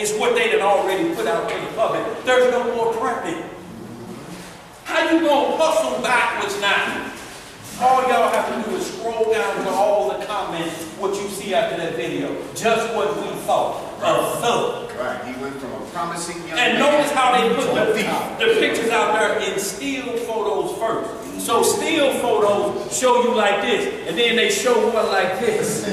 is what they had already put out to the public. There's no more prepping. How you gonna hustle backwards now? All y'all have to do is scroll down to all the comments, what you see after that video. Just what we thought. A thug. Right, he went from a promising young and man. notice how they put the pictures out there in still photos first. So still photos show you like this, and then they show one like this.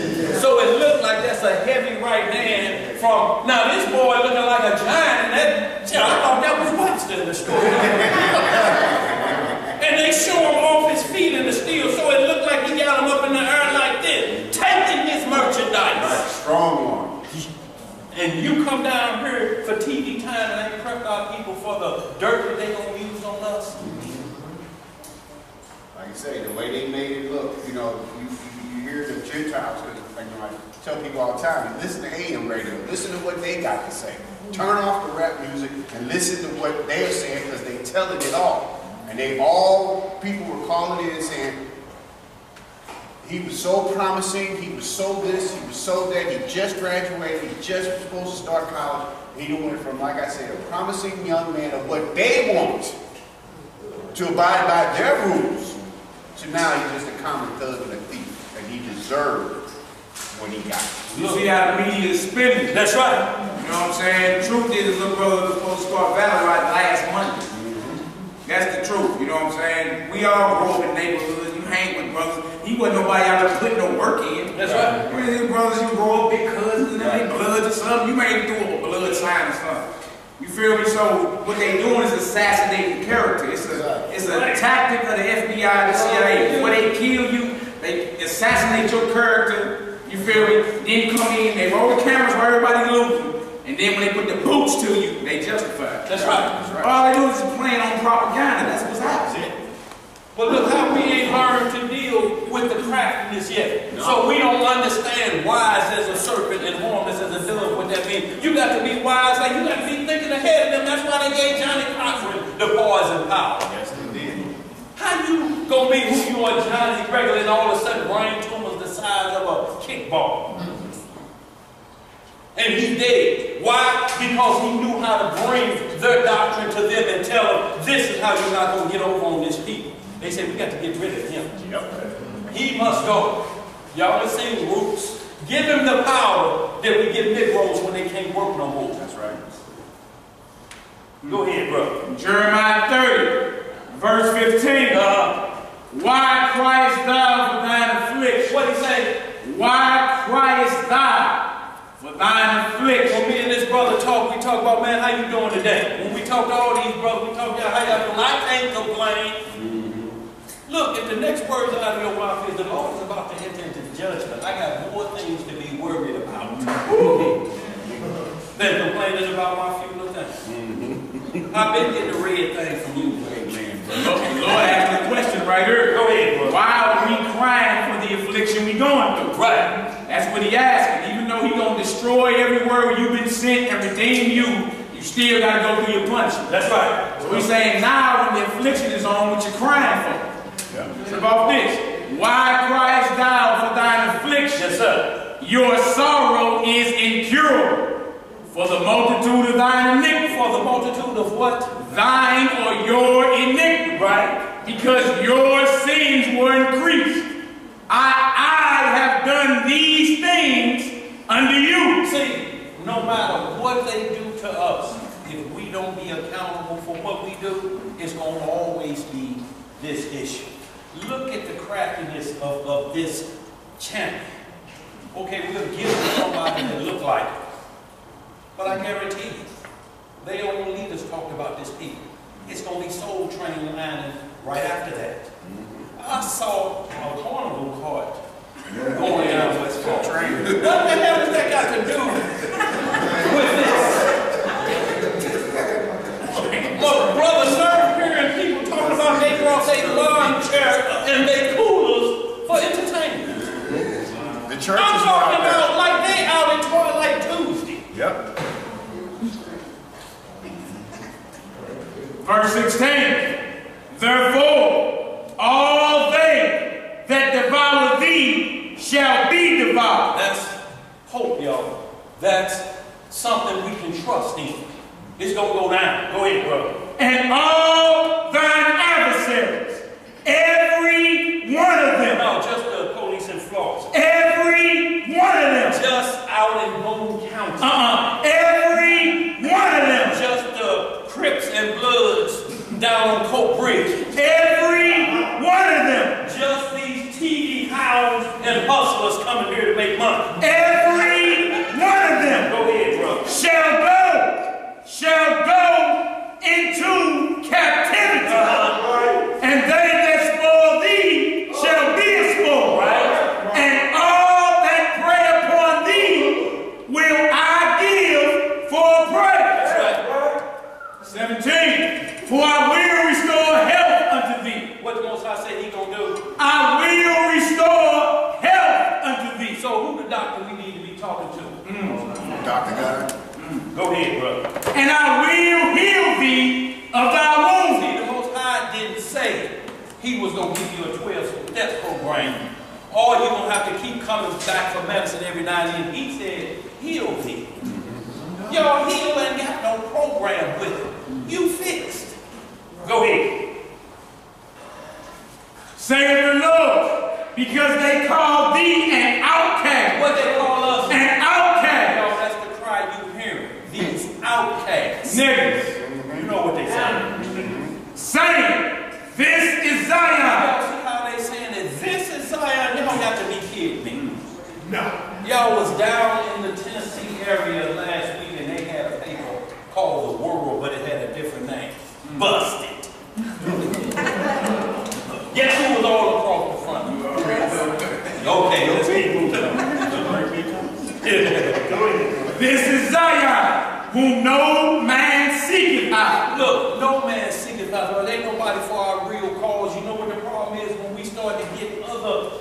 So it looked like that's a heavy right hand from, now this boy looking like a giant, and that, I thought that was Webster in the story. And they show him off his feet in the steel, so it looked like he got him up in the air like this, taking his merchandise. Right, strong one. And you come down here for TV time and they prep our people for the dirt that they gonna use on us. Like I say, the way they made it look, you know, you hear the Gentiles, you know, I tell people all the time, listen to AM radio, listen to what they got to say. Turn off the rap music and listen to what they're saying, because they telling it all. And they all, people were calling in and saying, he was so promising, he was so this, he was so that, he just graduated, he just was supposed to start college. He went from, like I said, a promising young man of what they want to abide by their rules, to now he's just a common thug and a thief, and he deserved what he got. You see how the media is spinning. That's right. You know what I'm saying? The truth is, little brother was supposed to start battle right last Monday. That's the truth, you know what I'm saying? We all grow up in neighborhoods, you hang with brothers. He wasn't nobody out there putting no work in. That's right. You know, brothers, you grow up big cousins and they bloods or something. You may do a blood sign or something. You feel me? So what they doing is assassinating character. It's a tactic of the FBI, the CIA. Before they kill you, they assassinate your character. You feel me? Then you come in, they roll the cameras where everybody looking. And then when they put the boots to you, they justify it. That's right. That's right. All they do is playing on propaganda. That's what's happening. But look how we ain't learned to deal with the craftiness yet. No. So we don't understand wise as a serpent and harmless as a dove, what that means. You got to be wise, like you got to be thinking ahead of them. That's why they gave Johnny Cochran the poison power. Yes, they did. How you gonna be who you are, Johnny regular, and all of a sudden brain tumors the size of a kickball? And he's dead. Why? Because he knew how to bring their doctrine to them and tell them, this is how you're not going to get over on this people. They said, we got to get rid of him. Yep. He must go. Y'all have seen Roots. Give him the power that we give Negroes when they can't work no more. That's right. Go ahead, brother. Jeremiah 30, verse 15. Why criest thou for thine affliction? What he say? Why criest thou for thine affliction? When me and this brother talk, we talk about, man, how you doing today? When we talk to all these brothers, we talk about how y'all doing. I can't complain. Look, if the next words out of your mouth is the Lord is about to enter into judgment, I got more things to be worried about than complaining about my few little things. I've been getting the red thing from you, man. The Lord asked the question right here. Go ahead, bro. Why are we crying for the affliction we going through? Right. That's what he asking. Even though he gonna destroy everywhere where you've been sent and redeem you, you still gotta go through your punishment. That's right. So he's saying now when the affliction is on, what you're crying for. It's about this. Why criest thou for thine affliction? Yes, sir. Your sorrow is incurable for the multitude of thine iniquity. For the multitude of what? Thine or your iniquity. Right. Because your sins were increased. I have done these things unto you. See, no matter what they do to us, if we don't be accountable for what we do, it's going to always be this issue. Look at the craftiness of this champion. Okay, we'll give it somebody that look like it. But I guarantee you, they own leaders talked about this people. It's going to be Soul Train lining right after that. I saw a carnival cart going down West Coast. What the hell has that got to do with this? Well, brother, sir, hearing people talking about they brought their lawn chair and their coolers for entertainment. The church I'm is talking about like they out in Twilight Tuesday. Yep. Verse 16. Therefore, all they that devour thee shall be devoured. That's hope, y'all. That's something we can trust in. It's going to go down. Go ahead, brother. And all thine adversaries, every one of them. No, just the police in Florida. Every one of them. Just out in Boone County. Every one of them. Just the Crips and Bloods down on Coke Bridge. Every one of them. Just these TV hounds and hustlers coming here to make money. Every one of them. Go ahead, brother. Shall go into captivity. And they that spoil thee shall be spoiled. Right. And all that prey upon thee will I give for a prey. That's right. 17. For I will restore health unto thee. What the Most High said he gonna do? I will restore health unto thee. So who the doctor we need to be talking to? Dr. God. Go ahead, brother. And I will heal thee of thy wounds. See, the Most High didn't say he was going to give you a 12-step program. Or you're going to have to keep coming back for medicine every now and then. He said, heal thee. Your heal ain't got no program with it. You fixed. Go ahead. Saith the Lord, because they call thee an outcast. What they call us? An outcast. No, that's the cry you hearing. These outcasts. Niggas. You know what they say. Saying, this is Zion. Y'all see how they saying that this is Zion? Y'all got to be kidding me. No. Y'all was down in the Tennessee area last week and they had a paper called The World, but it had a different name. Busted. Guess who was all across the front? Okay, let's keep moving on. This is Zion, whom no man seeketh out. Look, no man seeketh out. Well, ain't nobody for our real cause. You know what the problem is when we start to get other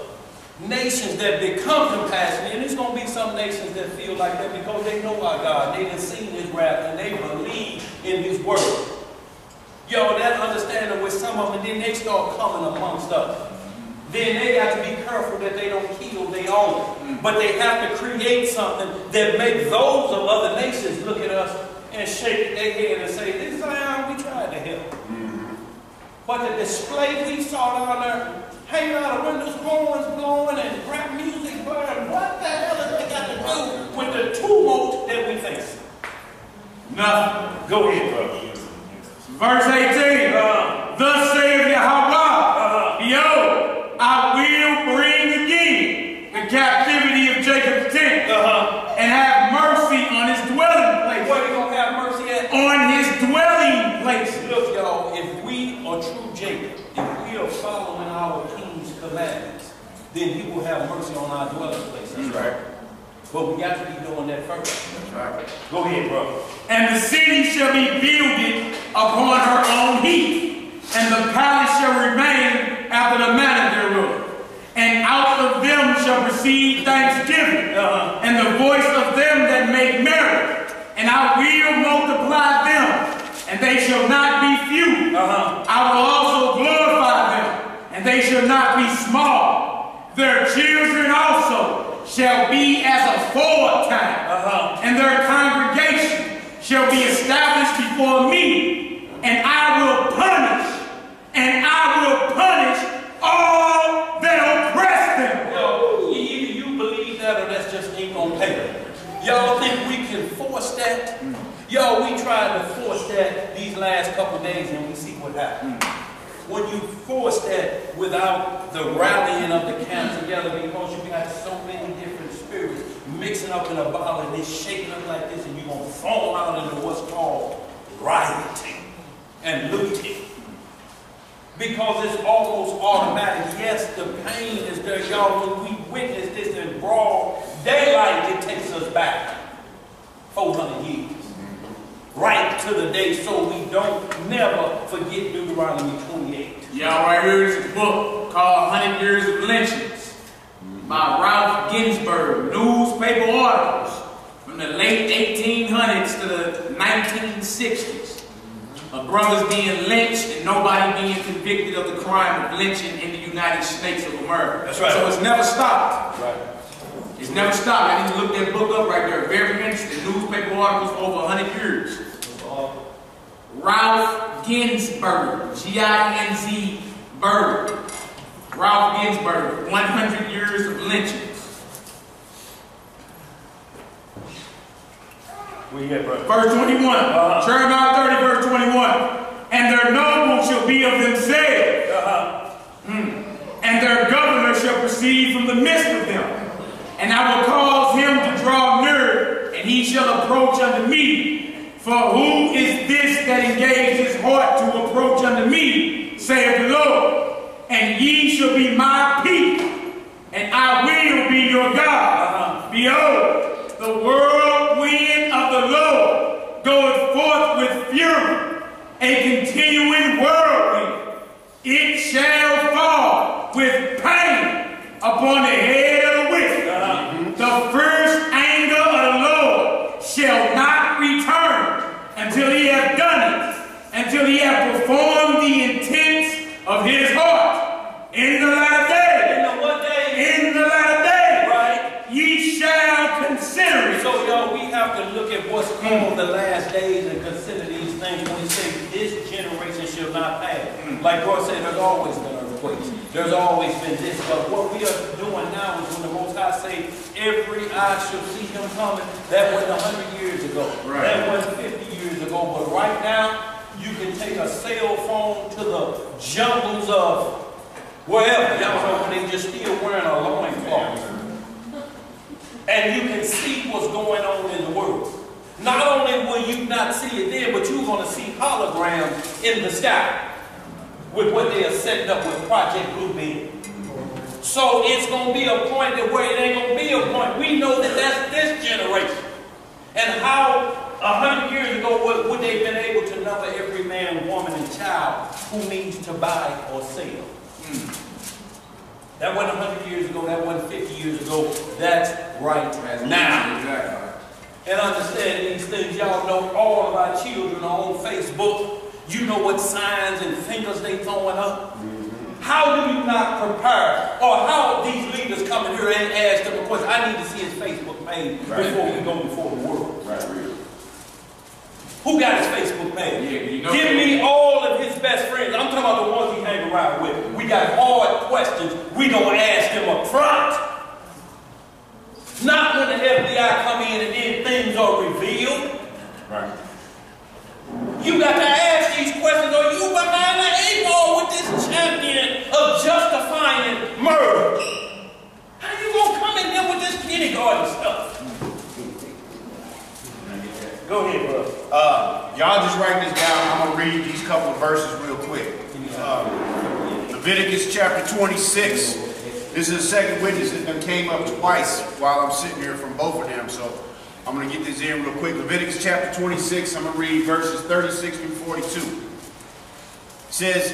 nations that become compassionate, and it's going to be some nations that feel like that because they know our God. They done seen his wrath and they believe in his word. Yo, that understanding with some of them, and then they start coming amongst us. Then they got to be careful that they don't kill their own. But they have to create something that makes those of other nations look at us and shake their head and say, this is how we tried to help. But the display we saw down there, hanging out of windows, horns blowing and rap music blaring, what the hell has they got to do with the tumult that we face? Nothing. Go ahead, brother. Verse 18. Thus saith Yahweh, behold, I will bring again the captivity of Jacob's tent, and have mercy on his dwelling place. What are you going to have mercy at? On his dwelling place. Look, y'all, if we are true Jacob, if we are following our king's commandments, then he will have mercy on our dwelling place. That's right. But we got to be doing that first. That's right. Go ahead, brother. And the city shall be builded upon her own heath, and the palace shall remain after the manner thereof. And out of them shall proceed thanksgiving, and the voice of them that make merry. And I will multiply them, and they shall not be few. I will also glorify them, and they shall not be small. Their children also shall be as aforetime, and their congregation shall be established before me, and I will punish all that oppress them. Yo, either you believe that or that's just ink on paper. Y'all think we can force that? Yo, we tried to force that these last couple days and we see what happened. When you force that without the rallying of the camp together, because you got so many different spirits mixing up in a bottle and it's shaking up like this, and you're going to fall out into what's called rioting and looting. Because it's almost automatic. Yes, the pain is there, y'all. When we witness this in broad daylight, it takes us back 400 years. Right to the day, so we don't never forget Deuteronomy 28. Y'all right here is a book called 100 Years of Lynchings by Ralph Ginsberg. Newspaper articles from the late 1800s to the 1960s. Of brothers being lynched and nobody being convicted of the crime of lynching in the United States of America. That's right. So it's never stopped. Right. It's never stopped. I need to look that book up right there. Very interesting. Newspaper headquarters for over 100 years. Ralph Ginsburg, G-I-N-Z Berg. Ralph Ginsburg, 100 years of lynchings. Verse 21. Jeremiah 30, verse 21. And their nobles shall be of themselves. And their governor shall proceed from the midst of them. And I will cause him to draw near, and he shall approach unto me. For who is this that engaged his heart to approach unto me, saith the Lord? And ye shall be my people, and I will be your God. Behold, the whirlwind of the Lord goeth forth with fury, a continuing whirlwind. It shall fall with pain upon the head of the wicked. The first anger of the Lord shall not return until he hath done it, until he hath performed the intents of his heart. In the latter day. In the what day? In the latter day. Right. Ye shall consider it. So, y'all, we have to look at what's called the last days and consider these things when he says this generation shall not pass. Like God said, there's always been earthquakes. There's always been this. But what we are doing now is when the Most High say, every eye shall see him coming. That wasn't 100 years ago. Right. That wasn't 50 years ago. But right now, you can take a cell phone to the jungles of wherever, y'all know, they just still wearing a loincloth. And you can see what's going on in the world. Not only will you not see it there, but you're going to see holograms in the sky with what they are setting up with Project Bluebeam. So it's going to be a point that where it ain't going to be a point. We know that that's this generation. And how 100 years ago would they have been able to number every man, woman, and child who needs to buy or sell? That wasn't 100 years ago, that wasn't 50 years ago, that's right now. Exactly. And understand these things, y'all know all of our children are on Facebook. You know what signs and fingers they throwing up. How do you not prepare? Or how these leaders come in here and ask them a question? I need to see his Facebook page before we go before the world. Who got his Facebook page? Yeah, you know, give me all of his best friends. I'm talking about the ones he hang around with. We got hard questions. We don't ask them up front. Not when the FBI come in and then things are revealed. Right. You got to ask these questions. Are you behind the eight ball with this champion of justifying murder? How you gonna come in there with this kindergarten stuff? Go ahead, bro. Y'all just write this down. I'm going to read these couple of verses real quick. Leviticus chapter 26. This is the second witness that came up twice while I'm sitting here from both of them. So I'm going to get this in real quick. Leviticus chapter 26. I'm going to read verses 36 through 42. It says,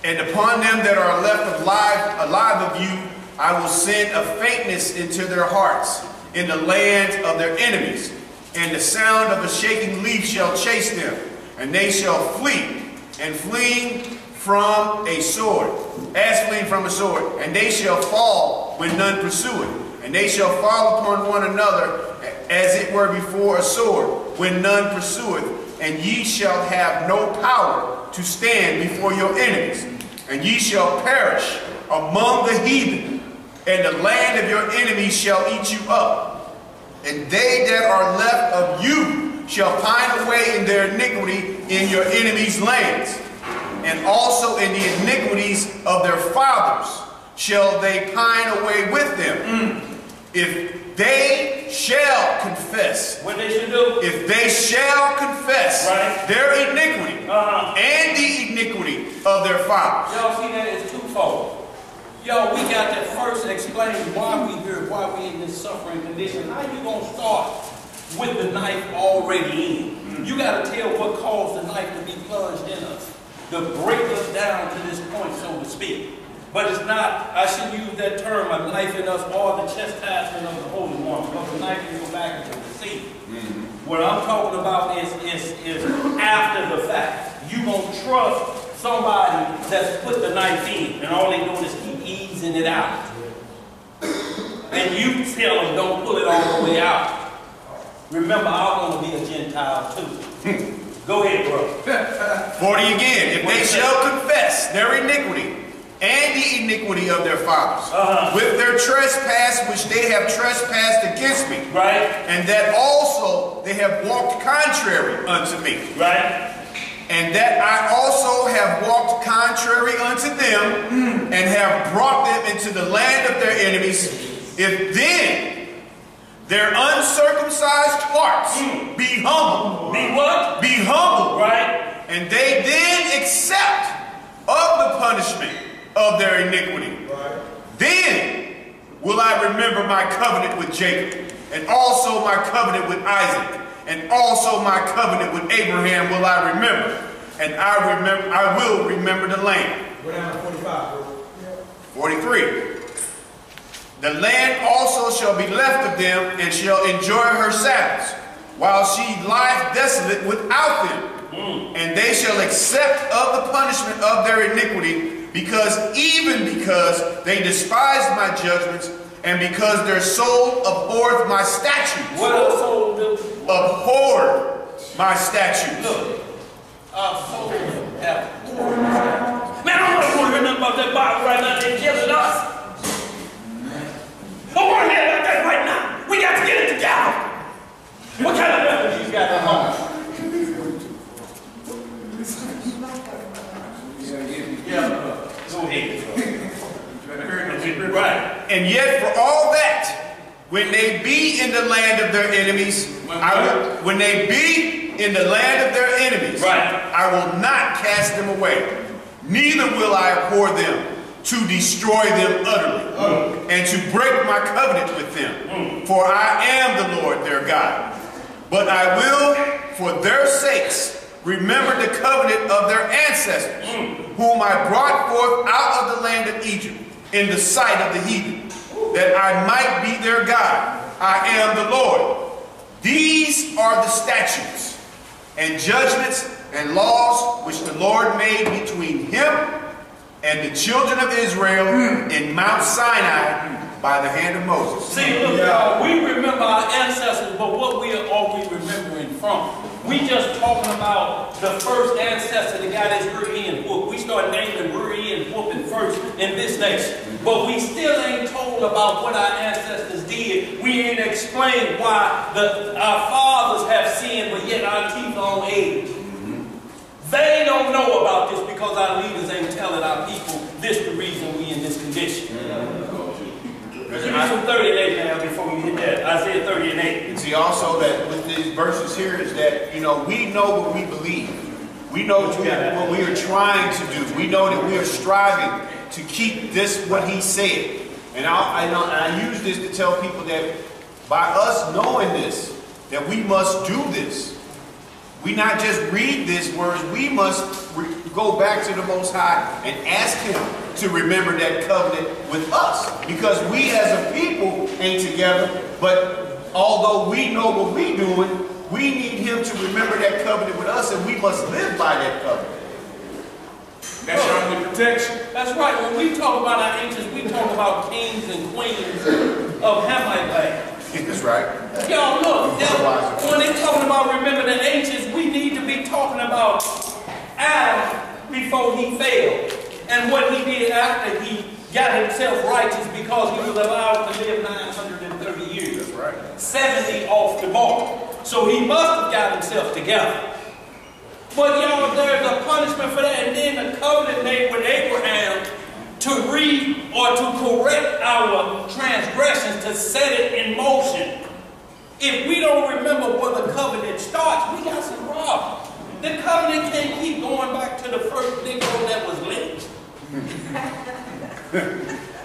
and upon them that are left alive of you, I will send a faintness into their hearts in the land of their enemies. And the sound of a shaking leaf shall chase them, and they shall flee, and fleeing from a sword, as fleeing from a sword, and they shall fall when none pursueth, and they shall fall upon one another, as it were before a sword, when none pursueth, and ye shall have no power to stand before your enemies, and ye shall perish among the heathen, and the land of your enemies shall eat you up. And they that are left of you shall pine away in their iniquity in your enemies' lands. And also in the iniquities of their fathers shall they pine away with them. If they shall confess. What they should do? If they shall confess their iniquity and the iniquity of their fathers. Y'all see that it's twofold. Yo, we got to first explain why we here, why we in this suffering condition. How you gonna start with the knife already in? You got to tell what caused the knife to be plunged in us, to break us down to this point, so to speak. But it's not, I should use that term, a knife in us, or the chastisement of the Holy One, because the knife can go back into the sea. What I'm talking about is after the fact. You gonna trust somebody that's put the knife in, and all they doing is keep easing it out. And you tell them don't pull it all the way out. remember, I want to be a Gentile too. Go ahead, bro. 40 again. If they shall confess their iniquity and the iniquity of their fathers, with their trespass which they have trespassed against me, right, and that also they have walked contrary unto me, right, and that I also have walked contrary unto them, and have brought them into the land of their enemies, if then their uncircumcised hearts be humble. Be what? Be humble. Right. And they then accept of the punishment of their iniquity. Right. Then will I remember my covenant with Jacob, and also my covenant with Isaac, and also my covenant with Abraham will I remember. And I will remember the land. Go down to 45, bro. 43. The land also shall be left of them, and shall enjoy her Sabbaths, while she lieth desolate without them. And they shall accept of the punishment of their iniquity, because they despised my judgments, and because their soul abhorreth my statutes. What our soul do? Abhorred my statutes. Look, our soul have abhorred my statutes. Man, I don't want to hear nothing about that Bible right now. They're killing us. I want to hear about that right now. We got to get it together. What kind of weapons you got at home? Go ahead. Right. And yet for all that, when they be in the land of their enemies, when they be in the land of their enemies, right, I will not cast them away, neither will I abhor them, to destroy them utterly, and to break my covenant with them. For I am the Lord their God. But I will, for their sakes, remember the covenant of their ancestors, whom I brought forth out of the land of Egypt, in the sight of the heathen, that I might be their God. I am the Lord. These are the statutes and judgments and laws which the Lord made between him and the children of Israel in Mount Sinai by the hand of Moses. See, look, y'all, we remember our ancestors, but what are we remembering from? We just talking about the first ancestor that got his rear end whooped. We start naming rear end whooping first in this nation. But we still ain't told about what our ancestors did. We ain't explained why our fathers have sinned, but yet our teeth are on edge. They don't know about this because our leaders ain't telling our people this the reason we in this condition. Give me some 30 and 8 now before we hit that. Isaiah 30 and 8. And see also that with these verses here is that, you know, we know what we believe. We know what we are trying to do. We know that we are striving to keep this what he said. And I use this to tell people that by us knowing this, that we must do this. We not just read these words, we must go back to the Most High and ask him to remember that covenant with us. Because we as a people ain't together, but although we know what we're doing, we need him to remember that covenant with us, and we must live by that covenant. That's your only protection. That's right. When we talk about our ancients, we talk about kings and queens of Hamite land. That's right. Y'all look, when they're talking about remember the ancients, we need to be talking about Adam before he failed. And what he did after he got himself righteous because he was allowed to live 930 years. That's right. 70 off the mark. So he must have got himself together. But y'all, there's a punishment for that. And then the covenant made with Abraham to to correct our transgressions, to set it in motion. If we don't remember where the covenant starts, we got some problems. The covenant can't keep going back to the first Negro that was lynched.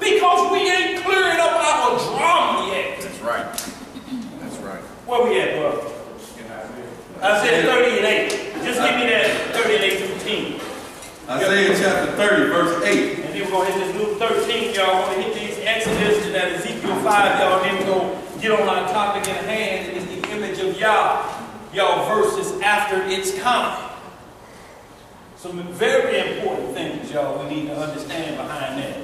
Because we ain't clearing up our drama yet. That's right. That's right. Where we at, bro? Isaiah 30 and 8. Just give me that 30 and 8 15. Isaiah chapter 30, verse 8. And then we're going to hit this Luke 13, y'all. We're going to hit these Exodus and that Ezekiel 5, y'all. Then we're going to get on our topic in hand, and it's the image of Yah. Y'all, verses after its coming. Some very important things, y'all, we need to understand behind that.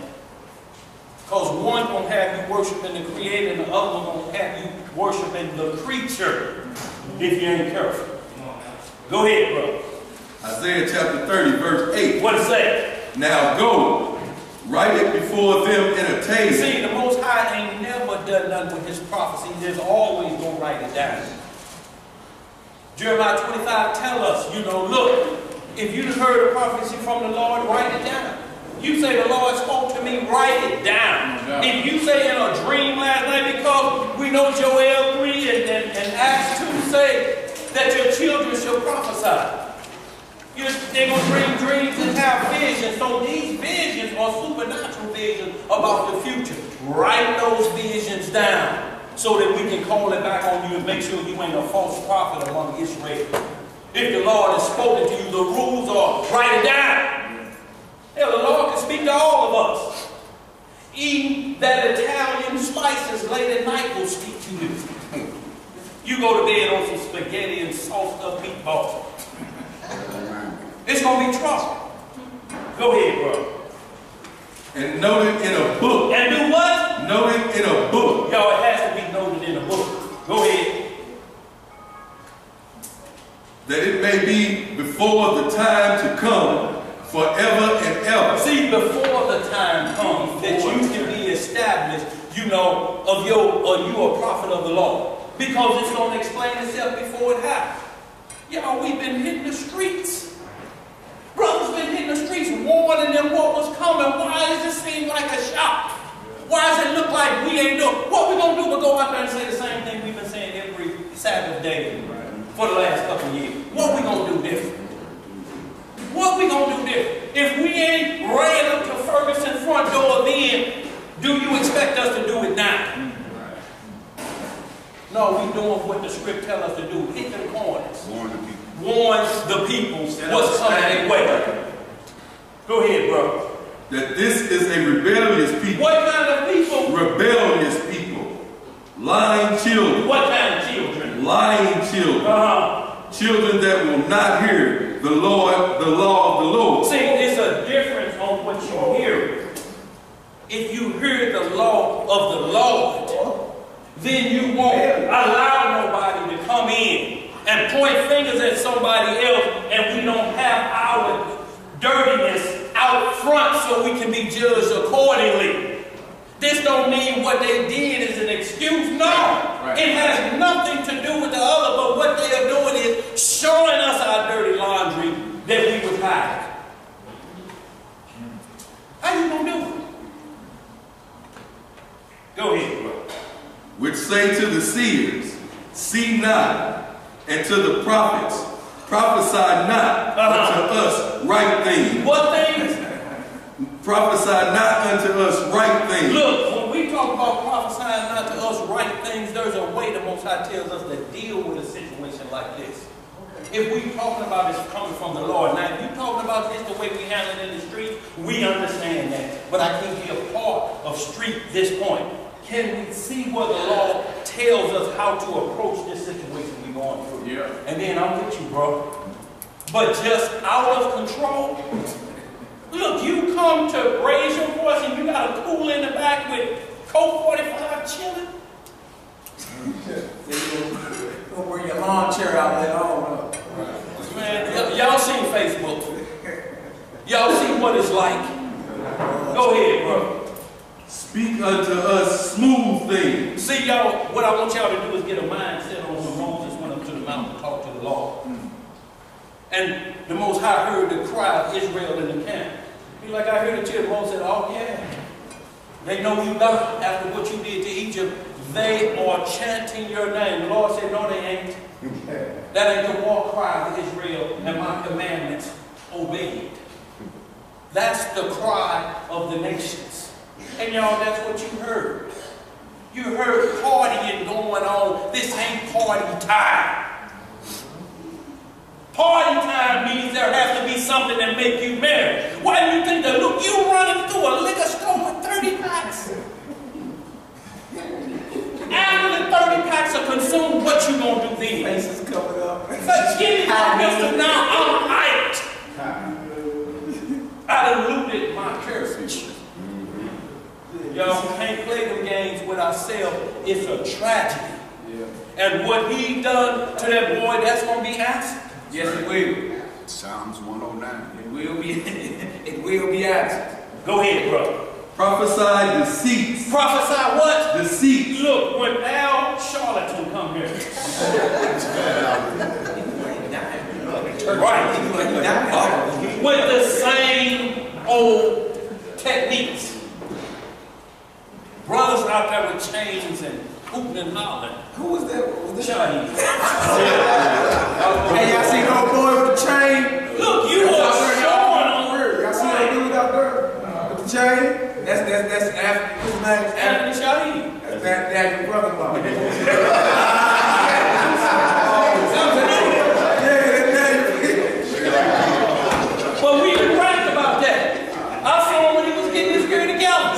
Because one going to have you worshiping the Creator and the other one going to have you worshiping the creature if you ain't careful. Go ahead, bro. Isaiah chapter 30, verse 8. What it say? Now go, write it before them in a table. See, the Most High ain't never done nothing with his prophecy. There's always going to write it down. Jeremiah 25 tell us, look, if you heard a prophecy from the Lord, write it down. You say the Lord spoke to me, write it down. If you say in a dream last night, because we know Joel 3 and Acts 2 say that your children shall prophesy. They're going to dream dreams and have visions. So these visions are supernatural visions about the future. Write those visions down so that we can call it back on you and make sure you ain't a false prophet among Israel. If the Lord has spoken to you, the rules are write it down. Hell, the Lord can speak to all of us. Eating that Italian spices late at night will speak to you. You go to bed on some spaghetti and sauced up meatballs. It's going to be trouble. Go ahead, bro. And note it in a book. And do what? Note it in a book. Y'all, it has to be noted in a book. Go ahead. That it may be before the time to come, forever and ever. See, before the time comes that you can be established, you a prophet of the Lord. Because it's going to explain itself before it happens. Y'all, we've been hitting the streets. Brothers been hitting the streets warning them what was coming. Why does it seem like a shock? Why does it look like we ain't doing? What we going to do? We'll go out there and say the same thing we've been saying every Sabbath day for the last couple of years. What we going to do different? What we going to do different? If we ain't ran up to Ferguson front door then, do you expect us to do it now? No, we doing what the script tells us to do. Hit them corners. Warn the people what's coming their way. Go ahead, bro. That this is a rebellious people. What kind of people? Rebellious people. Lying children. What kind of children? Lying children. Children that will not hear the law of the Lord. See, it's a difference on what you hear. If you hear the law of the Lord, then you won't allow nobody to come in and point fingers at somebody else, and we don't have our dirtiness out front so we can be judged accordingly. This don't mean what they did is an excuse. No. Right. It has nothing to do with the other, but what they are doing is showing us our dirty laundry that we was hiding. How you gonna do it? Go ahead, bro. Which say to the seers, see not, and to the prophets, prophesy not unto us right things. What things? Prophesy not unto us right things. Look, when we talk about prophesying not to us right things, there's a way the Most High tells us to deal with a situation like this. If we talking about this coming from the Lord, now if you talking about this the way we handle it in the street, we understand that. But I can't be a part of street this point. Can we see what the law tells us how to approach this situation we're going through? Yeah. And then I'm with you, bro. But just out of control. Look, you come to raise your voice and you got a pool in the back with Coke 45 chilling. Go bring your lawn chair out later on. Man, y'all seen Facebook. Y'all see what it's like. Go ahead, bro. Speak unto us smooth things. See, y'all, what I want y'all to do is get a mindset on when Moses went up to the mountain to talk to the Lord. And the Most High heard the cry of Israel in the camp. He's like, I heard the children. Moses said, oh yeah. They know you God after what you did to Egypt. They are chanting your name. The Lord said, no, they ain't. That ain't the war cry of Israel, and my commandments obeyed. That's the cry of the nations. And y'all, that's what you heard. You heard partying going on. This ain't party time. Party time means there has to be something that make you merry. Why do you think that, look, you running through a liquor store with 30 packs? After the 30 packs are consumed, what you gonna do then? Faces covered up. Forget it, Mr. Now I'm hyped. I done looted my carriage. Y'all, it's a tragedy. Yeah. And what he done to that boy, that's going to be answered. Yes, it will. Psalms 109. It will be. It will be answered. Go ahead, brother. Prophesy deceits. Prophesy what? Deceits. Look, when Al Charlatan come here. Right. With the same old techniques. Brothers out there with chains and hooping and hollering. Who was that? What was that? Chinese. Hey, y'all see the old boy with the chain? Look, you are showing on her. Y'all see that dude out there with the chain? That's African. His name is Anthony Shaheed. That's your brother-in-law. But we were right about that. I saw him when he was getting his gear together.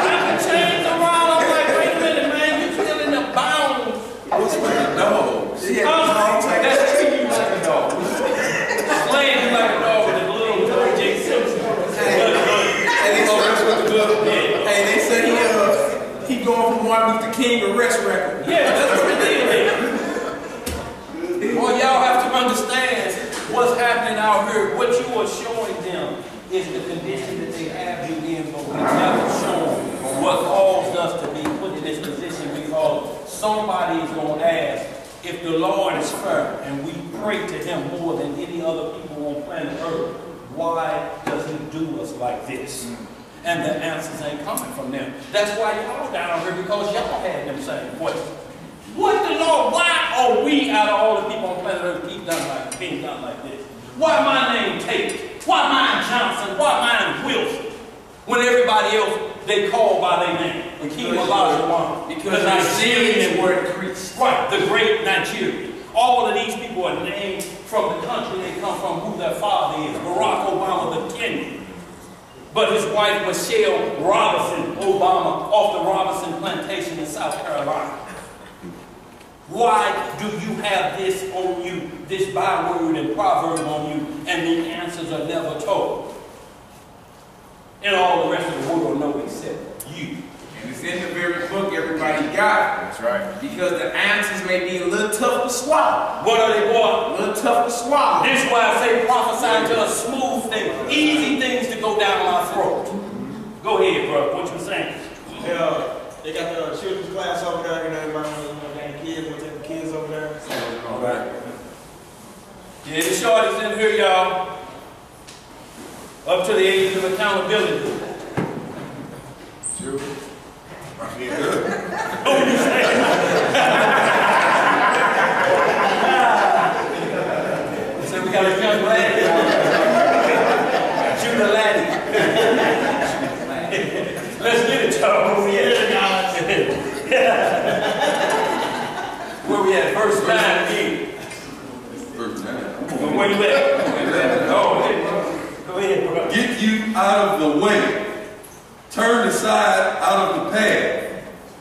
Wrapping chains around. I'm like, wait a minute, man, you still in the bounds. What's with the dog? That's treating you like a dog. Slaying you like a dog with a little J. Simpson. Hey, they say he going from Martin Luther King arrest record. Yeah, that's what the deal is. Well, y'all have to understand what's happening out here. What you are showing them is the condition that they have you in, but we never shown what caused us to be put in this position, because somebody is going to ask, if the Lord is fair and we pray to him more than any other people on planet Earth, why does he do us like this? And the answers ain't coming from them. That's why y'all down here, because y'all had them same questions. What the Lord, why are we out of all the people on planet Earth being done like this? Why my name Tate? Why mine Johnson? Why mine Wilson? When everybody else, they call by their name. And King Elijah because Nigerians were increased. Right, the great Nigeria. All of these people are named from the country they come from, who their father is. Barack Obama, the Kenyan. But his wife, Michelle Robinson Obama, off the Robinson Plantation in South Carolina. Why do you have this on you, this byword and proverb on you, and the answers are never told? And all the rest of the world know except you. And it's in the very book everybody got. That's right. Because the answers may be a little tough to swallow. What are they, boy? A little tough to swallow. This is why I say prophesying to us smooth things, easy things to go down my throat. Go ahead, bro. What you saying? Yeah, they got the children's class over there, everybody kids, we'll take the kids over there. All right. Yeah, the shorty's in here, y'all. Up to the age of accountability. Sure. Yeah. What you saying? So we got a young lady. Shoot a laddie. Let's get it, y'all. Where we at? Verse 9 again. Verse 9. Where you at? Go ahead, bro. Get you out of the way. Turn aside out of the path.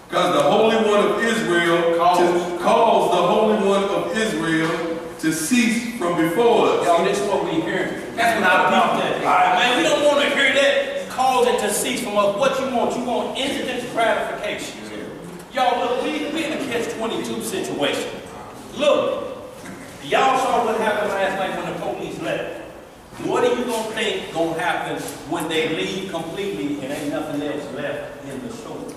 Because the Holy One of Israel calls the Holy One of Israel to cease from before us. Y'all, this is what we hear. That's what I'm about that. All right, man, we don't want to hear that. Cause it to cease from us. What you want? You want instant gratification. Y'all, look, we in a catch-22 situation. Look, y'all saw what happened last night when the police left. What are you going to think going to happen when they leave completely and ain't nothing else left in the stores?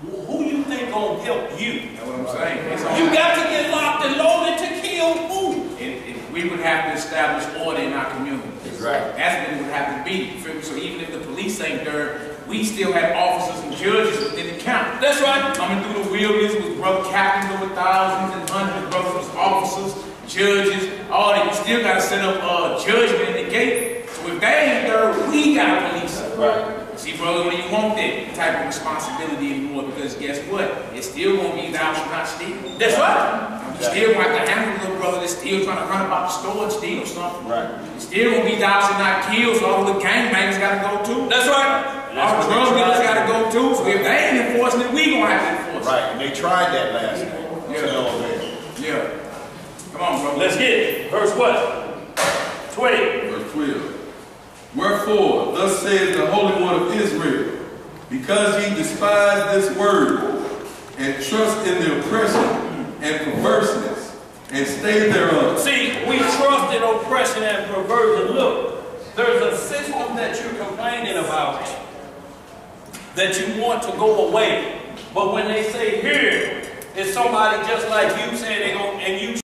Who you think going to help you? That's what I'm saying. You got to get locked and loaded to kill who? We would have to establish order in our community. Right. That's what it would have to be. So even if the police ain't there, we still had officers and judges within the county. That's right. Coming through the wilderness with brother captains over thousands and hundreds of brothers, officers, judges, all that. You still got to set up judgment in the gate. So if they ain't there, we got to police them. Right. See, brother, when you want that type of responsibility anymore, because guess what? It's still going to be thou shalt not steal. That's right. You still want to handle a little brother that's still trying to run about the store and steal something. Right. It's still going to be thou shalt not kill, so all the gangbangers got to go too. That's right. All the drug dealers got to go too. So if they ain't enforcing it, we going to have to enforce it. Right. And they tried that last night. Yeah. Come on, bro. Let's get it. Verse what? 20. Verse 12. Wherefore, thus says the Holy One of Israel, because ye despise this word, and trust in the oppression and perverseness, and stay thereon. See, we trust in oppression and perversion. Look, there's a system that you're complaining about that you want to go away. But when they say here, it's somebody just like you saying they're going, and you